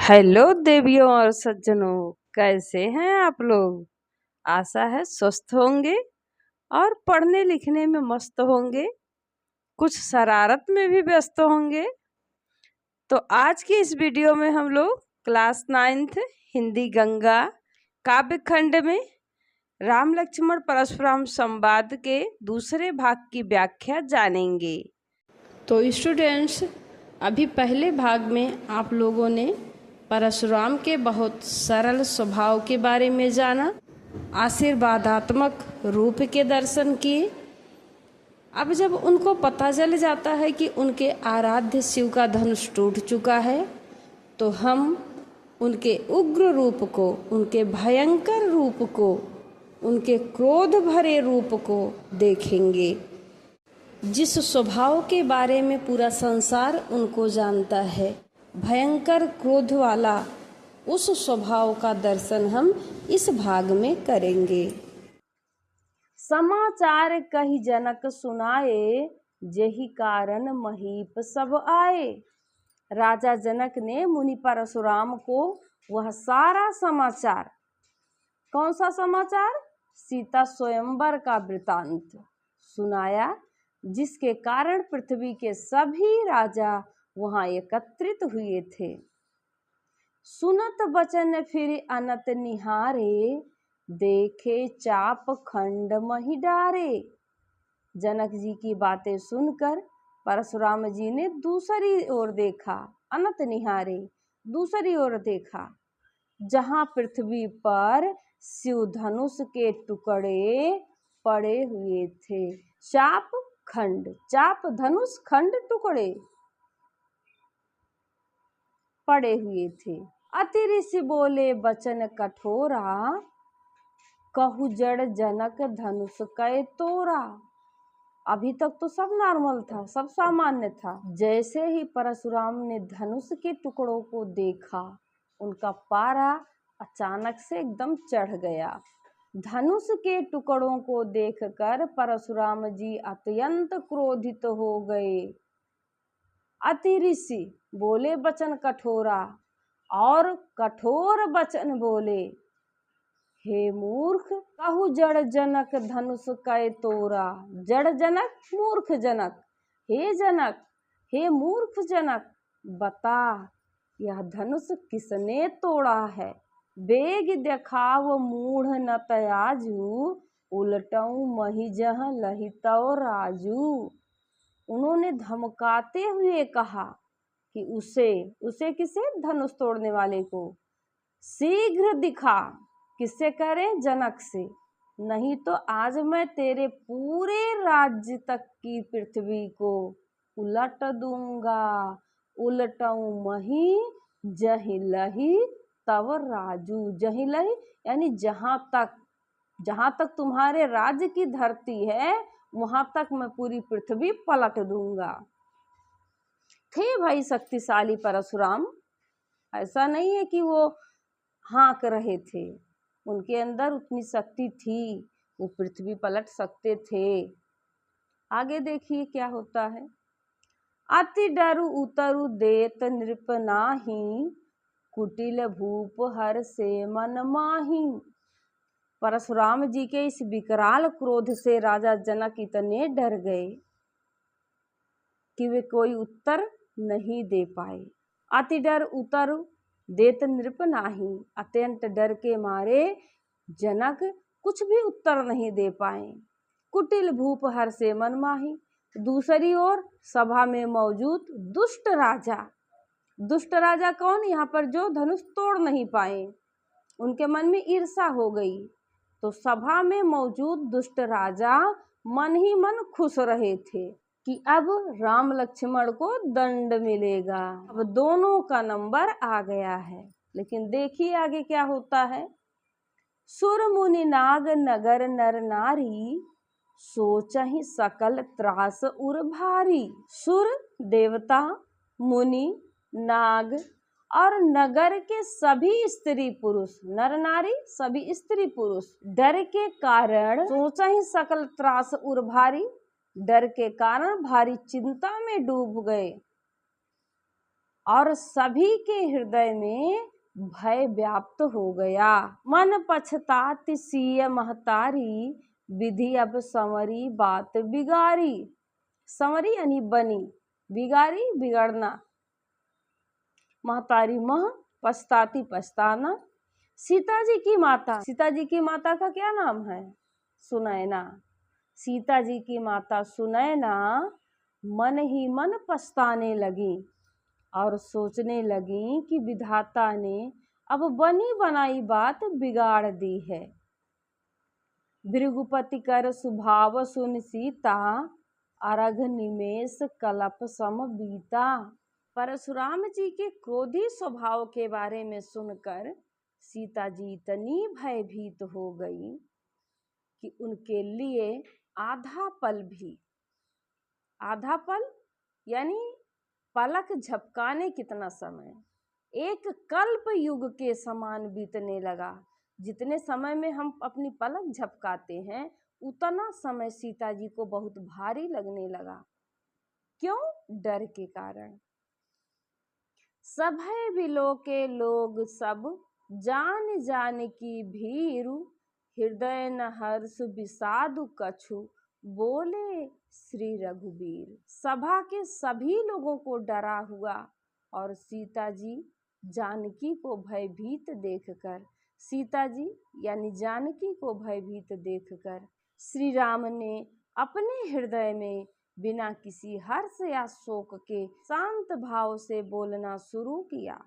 Hello देवियों और सज्जनों, कैसे हैं आप लोग। आशा है स्वस्थ होंगे और पढ़ने लिखने में मस्त होंगे, कुछ शरारत में भी व्यस्त होंगे। तो आज की इस वीडियो में हम लोग क्लास 9th हिंदी गंगा काव्य खंड में राम लक्ष्मण परशुराम संवाद के दूसरे भाग की व्याख्या जानेंगे। तो स्टूडेंट्स, अभी पहले भाग में आप लोगों ने परशुराम के बहुत सरल स्वभाव के बारे में जाना, आशीर्वादात्मक रूप के दर्शन किए। अब जब उनको पता चल जाता है कि उनके आराध्य शिव का धनुष टूट चुका है, तो हम उनके उग्र रूप को, उनके भयंकर रूप को, उनके क्रोध भरे रूप को देखेंगे। जिस स्वभाव के बारे में पूरा संसार उनको जानता है, भयंकर क्रोध वाला, उस स्वभाव का दर्शन हम इस भाग में करेंगे। समाचार कहि जनक सुनाए, जेहि कारण महीप सब आए। राजा जनक ने मुनि परशुराम को वह सारा समाचार, कौन सा समाचार? सीता स्वयंवर का वृतांत सुनाया, जिसके कारण पृथ्वी के सभी राजा वहां एकत्रित हुए थे। सुनत बचन फिर अनत निहारे, देखे चाप खंड मही डारे। जनक जी की बातें सुनकर परशुराम जी ने दूसरी ओर देखा, अनत निहारे, दूसरी ओर देखा, जहां पृथ्वी पर शिव धनुष के टुकड़े पड़े हुए थे। चाप खंड, चाप धनुष, खंड टुकड़े पड़े हुए थे। अति ऋषि बोले बचन कठोरा, कहु जड़ जनक धनुष कै तोरा। अभी तक तो सब नॉर्मल था, सब सामान्य था। जैसे ही परशुराम ने धनुष के टुकड़ों को देखा, उनका पारा अचानक से एकदम चढ़ गया। धनुष के टुकड़ों को देखकर परशुराम जी अत्यंत क्रोधित हो गए। अति ऋषि बोले वचन कठोरा, और कठोर वचन बोले, हे मूर्ख, कहु जड़ जनक धनुष कै तोरा। जड़ जनक, मूर्ख जनक, हे जनक, हे मूर्ख जनक, बता यह धनुष किसने तोड़ा है। बेग देखाव मूढ़ न तयाजू, उलटऊ मही जह लही तव राजू। उन्होंने धमकाते हुए कहा कि उसे किसे? धनुष तोड़ने वाले को शीघ्र दिखा। किससे करें? जनक से, नहीं तो आज मैं तेरे पूरे राज्य तक की पृथ्वी को उलट दूंगा। उलटऊ मही जहि लही तव राजू। जहि लही यानी जहां तक तुम्हारे राज्य की धरती है, वहां तक मैं पूरी पृथ्वी पलट दूंगा। थे भाई शक्तिशाली परशुराम, ऐसा नहीं है कि वो हाँक रहे थे, उनके अंदर उतनी शक्ति थी, वो पृथ्वी पलट सकते थे। आगे देखिए क्या होता है। अति डरु उतरु देत नृप नाही, कुटिल भूप हर से मन माही। परशुराम जी के इस विकराल क्रोध से राजा जनक इतने डर गए कि वे कोई उत्तर नहीं दे पाए। अति डर उतर देत नृप नाही, अत्यंत डर के मारे जनक कुछ भी उत्तर नहीं दे पाए। कुटिल भूप हर से मन माही, दूसरी ओर सभा में मौजूद दुष्ट राजा कौन? यहाँ पर जो धनुष तोड़ नहीं पाए, उनके मन में ईर्षा हो गई। तो सभा में मौजूद दुष्ट राजा मन ही मन खुश रहे थे कि अब राम लक्ष्मण को दंड मिलेगा, अब दोनों का नंबर आ गया है। लेकिन देखिए आगे क्या होता है। सुर मुनि नाग नगर नर नारी, सोचहि सकल त्रास उर भारी। सुर देवता, मुनि, नाग और नगर के सभी स्त्री पुरुष, नर नारी सभी स्त्री पुरुष डर के कारण सोचहि सकल त्रास उर भारी, डर के कारण भारी चिंता में डूब गए। और सभी के हृदय में भय व्याप्त हो गया। मन पछताति सिय महतारी, विधि अब संवरी बात बिगाड़ी। संवरी यानी बनी, बिगाड़ी बिगड़ना। महतारी मह, पछताती पछताना। सीता जी की माता, सीता जी की माता का क्या नाम है? सुनैना। सीता जी की माता सुनैना मन ही मन पछताने लगी और सोचने लगी कि विधाता ने अब बनी बनाई बात बिगाड़ दी है। भृगुपति कर सुभाव सुन सीता, अरघ निमेष कलप सम बीता। परशुराम जी के क्रोधी स्वभाव के बारे में सुनकर सीता जी इतनी भयभीत हो गई कि उनके लिए आधा पल भी, आधा पल यानी पलक झपकाने कितना समय, एक कल्प युग के समान बीतने लगा। जितने समय में हम अपनी पलक झपकाते हैं उतना समय सीता जी को बहुत भारी लगने लगा। क्यों? डर के कारण। सभय बिलो के लोग सब, जान जान की भीरु, हृदय न हर्ष विषादु कछु, बोले श्री रघुबीर। सभा के सभी लोगों को डरा हुआ और सीता जी जानकी को भयभीत देखकर, सीता जी यानी जानकी को भयभीत देखकर श्री राम ने अपने हृदय में बिना किसी हर्ष या शोक के शांत भाव से बोलना शुरू किया।